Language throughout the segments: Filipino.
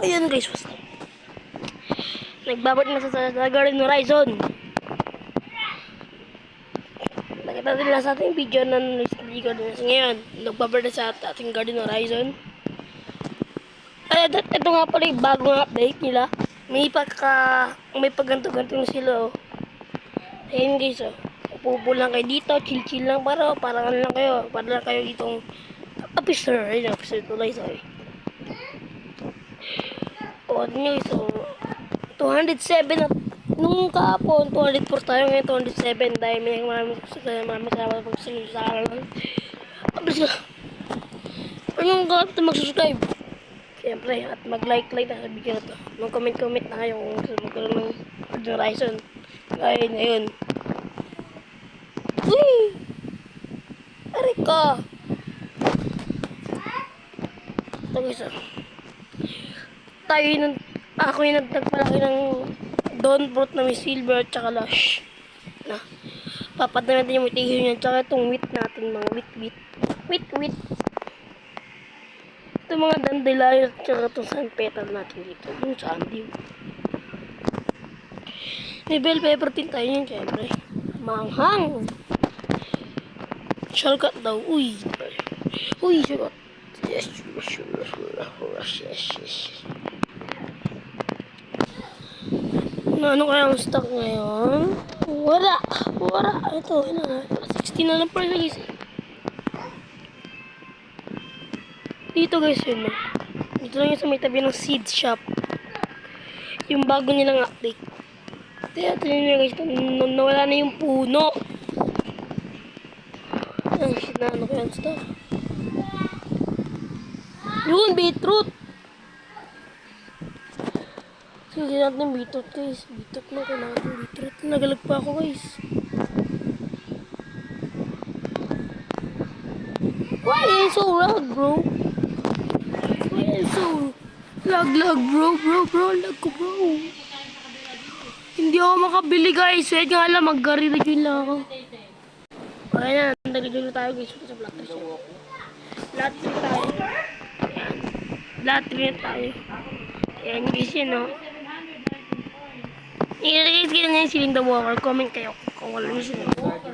Ayun guys, what's up? Nagbabot na sa Garden Horizon. Nakita nila sa ating video ng Garden Horizon. Ngayon, nagbabot na sa ating Garden Horizon. Ay, ito nga pala yung bagong update nila. May pagganto-ganto na sila, oh. Ayun guys, oh. Upo lang kayo dito, chill lang parang ano lang kayo. Para lang kayo ditong officer. Ayun, officer tulay, sorry. O, guys, so 207 at nung kahapon 204 tayo, ngayon 207 dahil may marami kasama pagsasalita sa araw. Abis ka anong kahapon na magsusubscribe siyempre at mag-like na sa video na to, mag-comment na kayo kung gusto magkaroon ng Garden Horizon gaya na yun. Uy! Aray ka! Ito guys, ako yung nagpalaki ng Dawn Fruit na may silver at saka lush na papadala natin yung mutation niya tsaka itong wheat natin, mga wheat ito mga dandelion at tsaka itong sun petal natin dito yung sandy. May bell pepper din tayo yun syempre manghang shortcut daw. Uy shortcut. Yes. Ano kaya ang stock ngayon? Wala. Ito, 16 na lang pala guys. Dito guys yun. Dito lang yung sa may tabi ng seed shop. Yung bago nilang update. Kaya ito nyo guys, nawala na yung puno. Ay, shit na, ano kaya ang stock? Yun, beetroot. Sige natin beetroot guys. Beetroot na kailangan ng beetroot. Nagalag pa ako guys. Why is it so lag bro? Why is it so lag bro? Lag ko bro. Hindi ako makabili guys. Wait nga lang, mag-rejoin lang ako. Okay na, nag-rejoin na tayo guys. Sa Black Tree. Black Tree tayo. Ayan guys yun no. I-guys ganyan yung Siling the Walker. Comment kayo kung wala nyo Siling the Walker.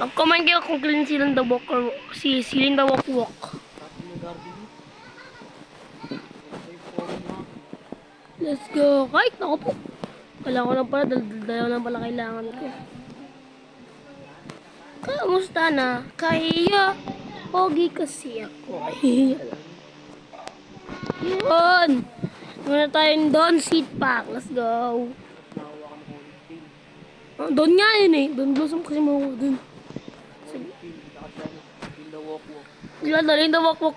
Mag-comment kayo kung kailan Siling the Walker. Si Siling the Walk. Let's go. Kahit ako po. Wala ko lang pala. Dalawa lang pala kailangan ko. Kamusta na? Kaya. Pogi kasi ako. Yun. Muna tayong Dawn Seed Pack. Let's go. Dawn nga yun eh. Dawn Blossom kasi makuha dun. Diba daling the walk.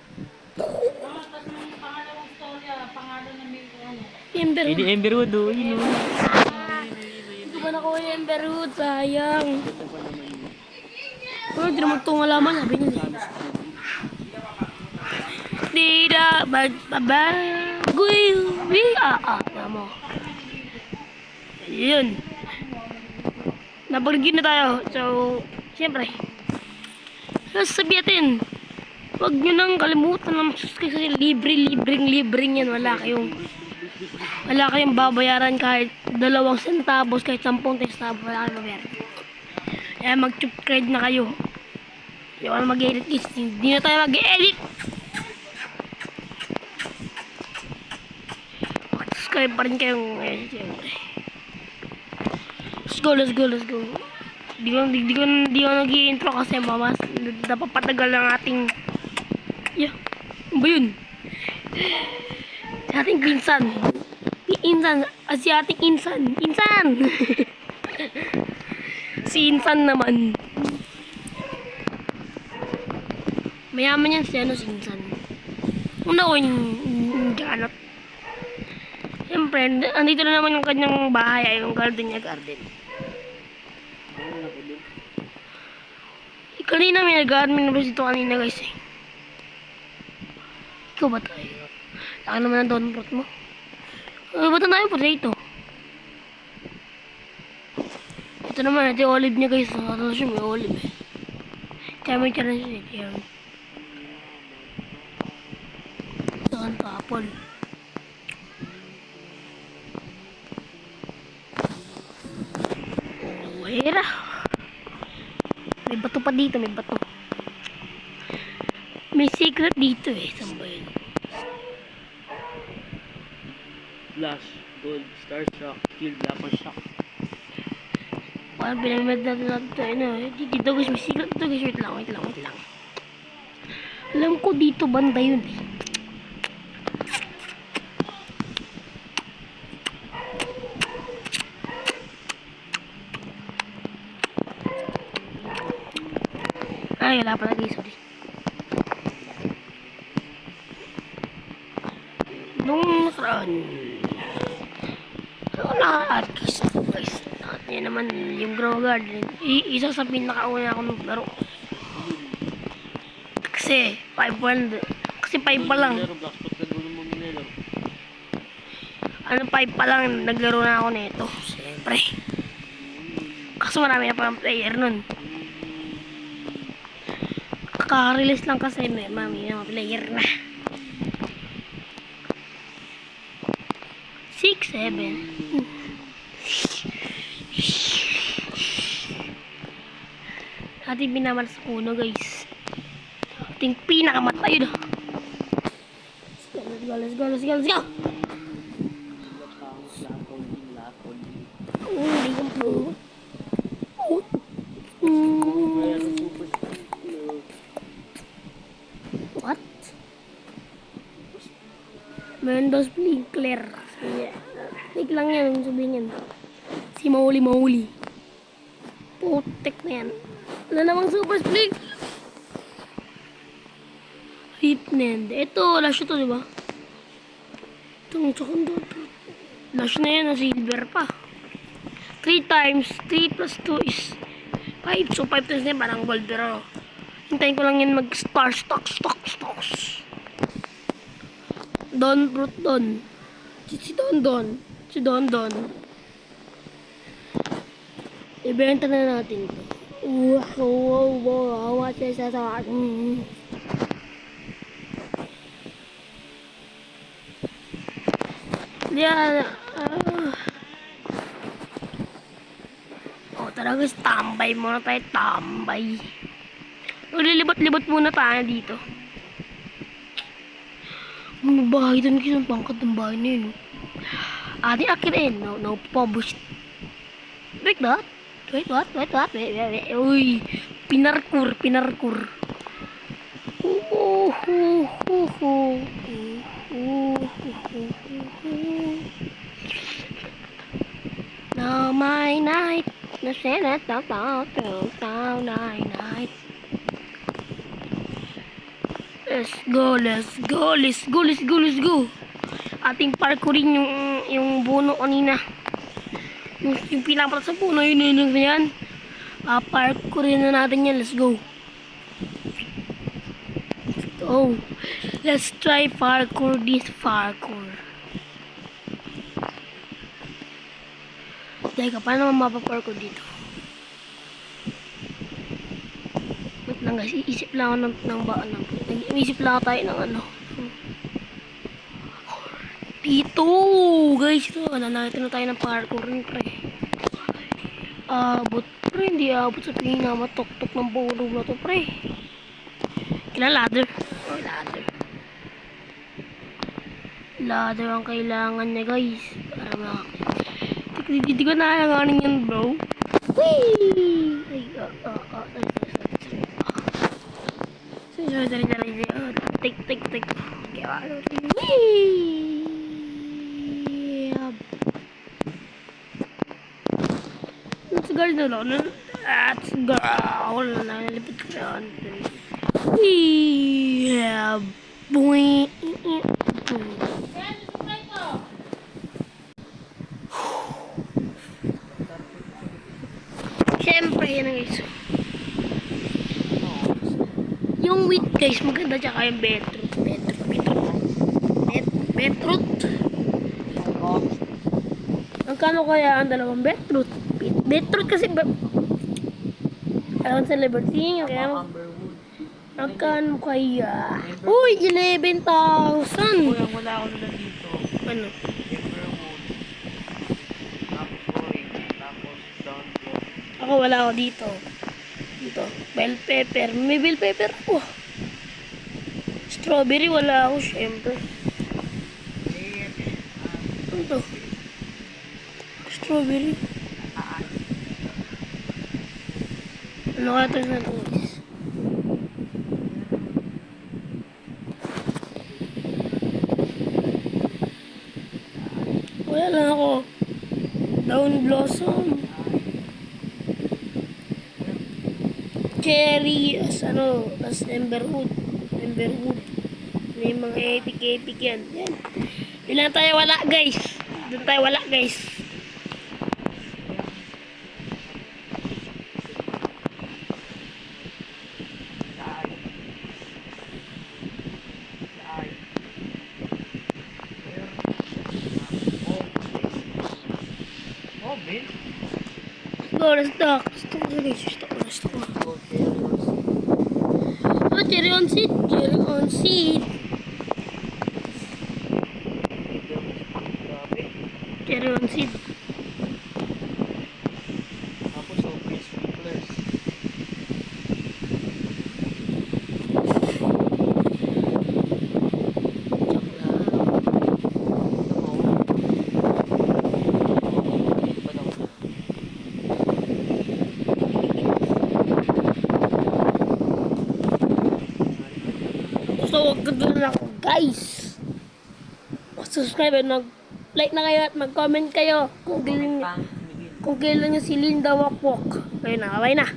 Emberwood. Hindi Emberwood oh. Yun oh. Hindi ko ba nakuha yung Emberwood? Sayang. Hindi naman itong alaman. Sabi niya. Tidak magbabagoy. Tama. Yun. Nabagin na tayo. So, siyempre. Sasabi natin. Huwag nyo nang kalimutan na mag-subscribe kasi libreng yan. Wala kayong babayaran kahit 2 centavos, kahit 10 centavos. Wala kayong babayaran. Kaya mag-subscribe na kayo. Hindi ko na mag-edit guys. Hindi na tayo mag-edit. Subscribe pa rin kayo ngayon siyempre. Let's go. Di ko nag-i-intro kasi mamas napapatagal ang ating ano ba yun? Sa ating pinsan asiatic insan si Insan naman mayaman yan si Insan una ko yung ganap. Siyempre, andito na naman yung kanyang bahay ay yung garden niya. Kanina may nag-admin na dito kanina guys eh. Ikaw ba tayo? Laki naman ang Dawn Fruit mo. Ba't na tayo potato? Ito naman, ito yung olive niya guys. Ito siya may olive eh. Kaya may challenge siya. Ito ang apple. bato pa dito, may bato. May secret dito eh. Saan ba yun? Flash, gold, star shock, shield, lapang shock. Parang pinamad natin ito. Ano, dito guys, may secret dito guys. Wait lang. Alam ko dito banda yun eh. Ay, wala pala guys, sorry. Nung nakaraan, nakaka-artist guys. Yan naman yung Grow Garden. Isa sa pinakauna ako naglaro. Kasi 5 pa lang. Ano 5 pa lang naglaro na ako nito. Siyempre. Kaso marami na pang player nun. Kaka-release lang kasi may mga player na. 6, 7. Ating binamalas sa puno guys. Ating pinakamatay na. Let's go. Hindi ko po. What? Mendos Blinkler. Take lang yan, yung sabihin yan. Si Mahuli. Putek na yan. Wala namang super split. Ripnend. Ito, lash ito, diba? Itong tsakong doon. Lash na yan, silver pa. 3 times 3 plus 2 is 5. So 5 times na yan, parang gold. Pero hintayin ko lang yan mag-star stocks. Don. Si Don. Ibenta na natin ito. Wow. What's this? Yeah. Tara guys, tambay muna tayo. Lilibot muna tayo dito. Ano bahay doon guys? Ang pangkat ng bahay na yun. Ating akitin. No, published. Wait, what? Wait. Uy, pinarkur. Now my night, the Senate night. Let's go. Ating parkourin yung buno kanina. Yung pinapatak sa puno, yun yan. Parkourin na natin yan. Let's go. Let's try parkour. Teka, paano naman mapaparkour dito? Wait lang guys, isip lang ako isip lang tayo ng ano. Dito! Guys, ito, natin na tayo ng parkour rin, pre. Pre, hindi abot sa pinamatok-tok ng bulog na to, pre. Ladder. Ladder ang kailangan niya, guys. Para makakita. Hindi ko nakalanganin yan, bro. Whee! Ay, sorry. Take. Whee! Let's go. Nalipit ko yan. Yeah, boy. Siyempre, yan ang guys. Yung wheat guys, maganda tsaka yung beetroot. Ang kano kaya ang dalawang beetroot? Beetroot kasi alam sa Liberty, kaya ang kano kaya? Uy, 11,000! Wala ako na dito. Ano? Tapos orange, tapos down. Ako wala ako dito. Bell pepper. May bell pepper ako. Strawberry wala ako, syempre. Ano to? Strawberry. Ano kaya ito na ito, guys? Wala lang ako. Down blossom. Cherry as emberwood. Emberwood. May mga epic yan. Yan. Ilan tayo wala, guys. Doon tayo wala, guys. Oh, Ben. Go, let's talk. Stock ko, guys. Stock ko. Oh, cherry on seed. Cherry on seed. Grabe. Cherry on seed. Tapos, okay, sprinklers. So, ganda na ako, guys. Subscribe and mag-like na kayo at mag-comment kayo kung kailan nyo si Linda Wakwok. Ayun na, bye na.